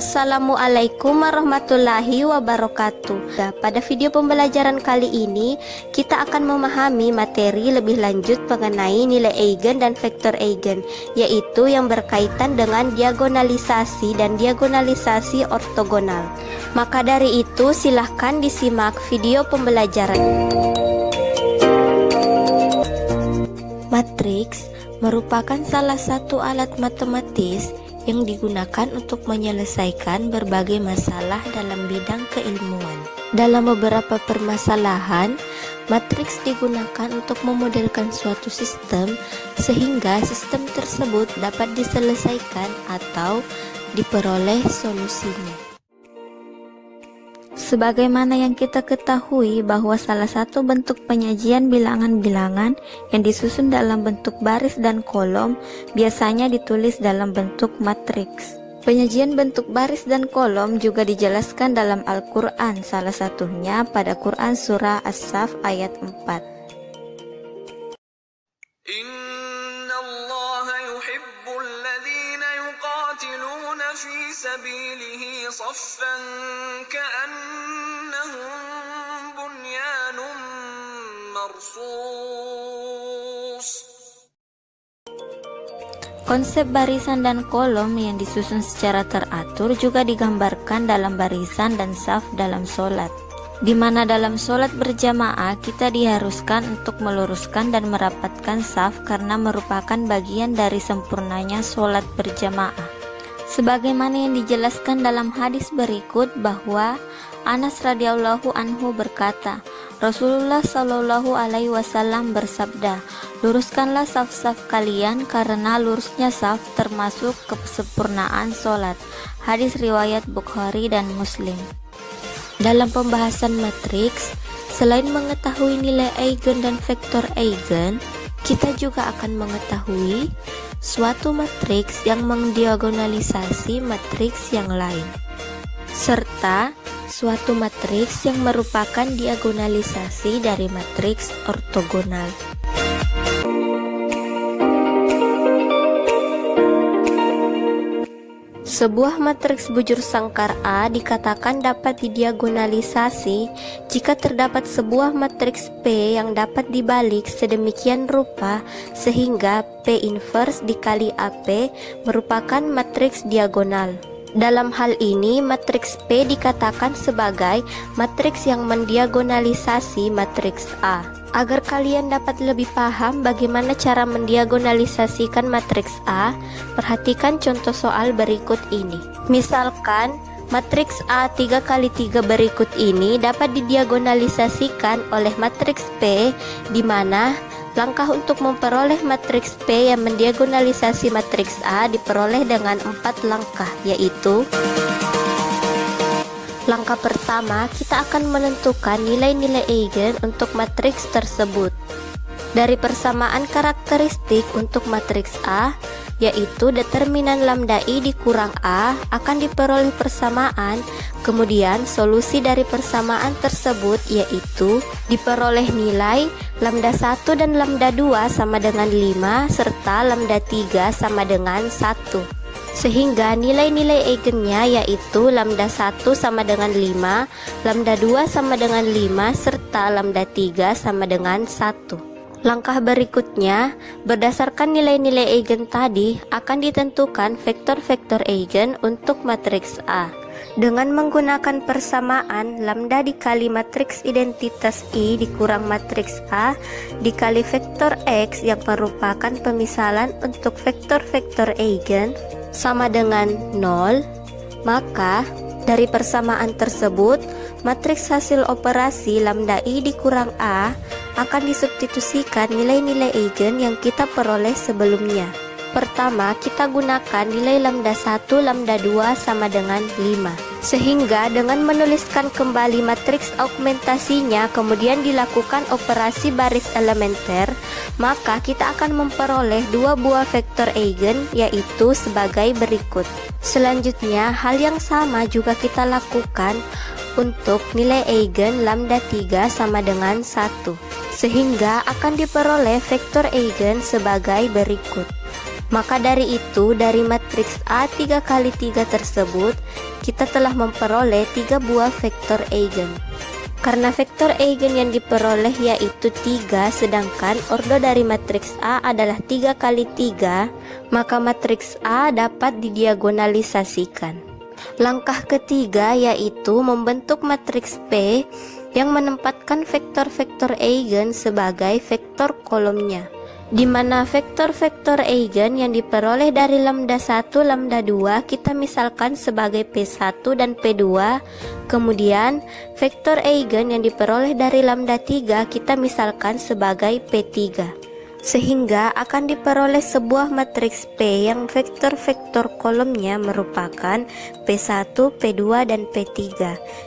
Assalamualaikum warahmatullahi wabarakatuh. Pada video pembelajaran kali ini, kita akan memahami materi lebih lanjut mengenai nilai eigen dan vektor eigen, yaitu yang berkaitan dengan diagonalisasi dan diagonalisasi ortogonal. Maka dari itu, silahkan disimak video pembelajaran. Matriks merupakan salah satu alat matematis yang digunakan untuk menyelesaikan berbagai masalah dalam bidang keilmuan. Dalam beberapa permasalahan, matriks digunakan untuk memodelkan suatu sistem sehingga sistem tersebut dapat diselesaikan atau diperoleh solusinya. Sebagaimana yang kita ketahui bahwa salah satu bentuk penyajian bilangan-bilangan yang disusun dalam bentuk baris dan kolom biasanya ditulis dalam bentuk matriks. Penyajian bentuk baris dan kolom juga dijelaskan dalam Al-Quran, salah satunya pada Quran Surah As-Saff ayat 4. في سبيله صفا كأنهم بنيان مرصوص. Konsep barisan dan kolom yang disusun secara teratur juga digambarkan dalam barisan dan saf dalam sholat, di mana dalam sholat berjamaah kita diharuskan untuk meluruskan dan merapatkan saf karena merupakan bagian dari sempurnanya sholat berjamaah. Sebagaimana yang dijelaskan dalam hadis berikut bahwa Anas radhiyallahu anhu berkata, Rasulullah shallallahu alaihi wasallam bersabda, luruskanlah saf-saf kalian karena lurusnya saf termasuk kesempurnaan sholat. Hadis riwayat Bukhari dan Muslim. Dalam pembahasan matriks, selain mengetahui nilai eigen dan vektor eigen, kita juga akan mengetahui suatu matriks yang mendiagonalisasi matriks yang lain, serta suatu matriks yang merupakan diagonalisasi dari matriks ortogonal. Sebuah matriks bujur sangkar A dikatakan dapat didiagonalisasi jika terdapat sebuah matriks P yang dapat dibalik sedemikian rupa sehingga P inverse dikali AP merupakan matriks diagonal. Dalam hal ini, matriks P dikatakan sebagai matriks yang mendiagonalisasi matriks A. Agar kalian dapat lebih paham bagaimana cara mendiagonalisasikan matriks A, perhatikan contoh soal berikut ini. Misalkan, matriks A 3x3 berikut ini dapat didiagonalisasikan oleh matriks P, di mana langkah untuk memperoleh matriks P yang mendiagonalisasi matriks A diperoleh dengan 4 langkah, yaitu langkah pertama, kita akan menentukan nilai-nilai eigen untuk matriks tersebut. Dari persamaan karakteristik untuk matriks A, yaitu determinan lambda I dikurang A akan diperoleh persamaan, kemudian solusi dari persamaan tersebut yaitu diperoleh nilai lambda 1 dan lambda 2 sama dengan 5 serta lambda 3 sama dengan 1. Sehingga nilai-nilai eigennya yaitu lambda 1 sama dengan 5, lambda 2 sama dengan 5, serta lambda 3 sama dengan 1. Langkah berikutnya, berdasarkan nilai-nilai eigen tadi akan ditentukan vektor-vektor eigen untuk matriks A. Dengan menggunakan persamaan lambda dikali matriks identitas I dikurang matriks A dikali vektor X yang merupakan pemisalan untuk vektor-vektor eigen sama dengan 0, maka dari persamaan tersebut matriks hasil operasi lambda I dikurang A akan disubstitusikan nilai-nilai eigen yang kita peroleh sebelumnya. Pertama, kita gunakan nilai lambda 1, lambda 2 sama dengan 5. Sehingga dengan menuliskan kembali matriks augmentasinya kemudian dilakukan operasi baris elementer, maka kita akan memperoleh 2 buah vektor eigen yaitu sebagai berikut. Selanjutnya, hal yang sama juga kita lakukan untuk nilai eigen lambda 3 sama dengan 1. Sehingga akan diperoleh vektor eigen sebagai berikut. Maka dari itu, dari matriks A 3x3 tersebut, kita telah memperoleh 3 buah vektor eigen. Karena vektor eigen yang diperoleh yaitu 3, sedangkan ordo dari matriks A adalah 3 kali 3, maka matriks A dapat didiagonalisasikan. Langkah ketiga yaitu membentuk matriks P yang menempatkan vektor-vektor eigen sebagai vektor kolomnya, di mana vektor-vektor eigen yang diperoleh dari lambda 1, lambda 2 kita misalkan sebagai P1 dan P2, kemudian vektor eigen yang diperoleh dari lambda 3 kita misalkan sebagai P3, sehingga akan diperoleh sebuah matriks P yang vektor-vektor kolomnya merupakan P1, P2, dan P3,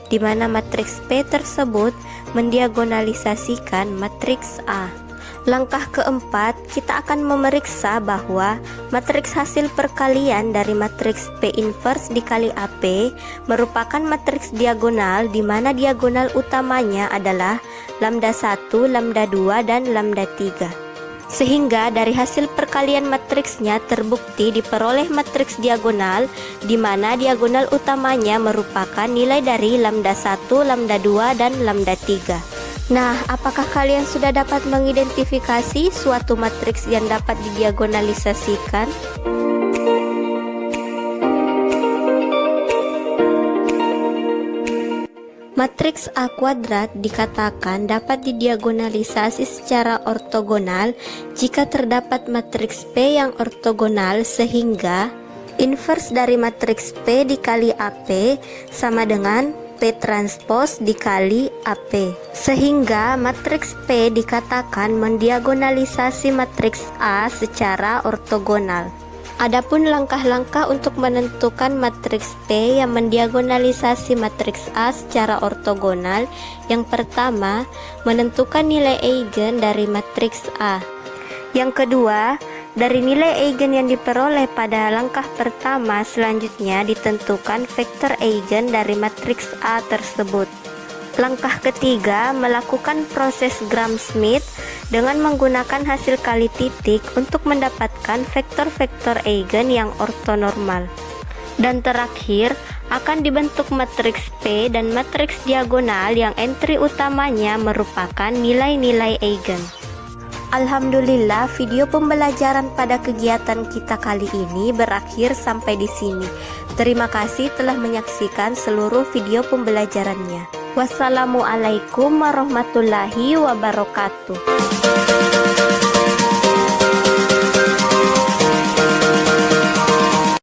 di mana matriks P tersebut mendiagonalisasikan matriks A. Langkah keempat, kita akan memeriksa bahwa matriks hasil perkalian dari matriks P inverse dikali AP merupakan matriks diagonal, di mana diagonal utamanya adalah lambda 1, lambda 2, dan lambda 3. Sehingga dari hasil perkalian matriksnya terbukti diperoleh matriks diagonal, di mana diagonal utamanya merupakan nilai dari lambda 1, lambda 2, dan lambda 3. Nah, apakah kalian sudah dapat mengidentifikasi suatu matriks yang dapat didiagonalisasikan? Matriks A kuadrat dikatakan dapat didiagonalisasi secara ortogonal jika terdapat matriks P yang ortogonal, sehingga inverse dari matriks P dikali AP sama dengan P transpose dikali AP, sehingga matriks P dikatakan mendiagonalisasi matriks A secara ortogonal. Adapun langkah-langkah untuk menentukan matriks P yang mendiagonalisasi matriks A secara ortogonal. Yang pertama, menentukan nilai eigen dari matriks A. Yang kedua, dari nilai eigen yang diperoleh pada langkah pertama, selanjutnya ditentukan vektor eigen dari matriks A tersebut. Langkah ketiga, melakukan proses Gram-Schmidt dengan menggunakan hasil kali titik untuk mendapatkan vektor-vektor eigen yang ortonormal. Dan terakhir, akan dibentuk matriks P dan matriks diagonal yang entry utamanya merupakan nilai-nilai eigen. Alhamdulillah, video pembelajaran pada kegiatan kita kali ini berakhir sampai di sini. Terima kasih telah menyaksikan seluruh video pembelajarannya. Wassalamualaikum warahmatullahi wabarakatuh.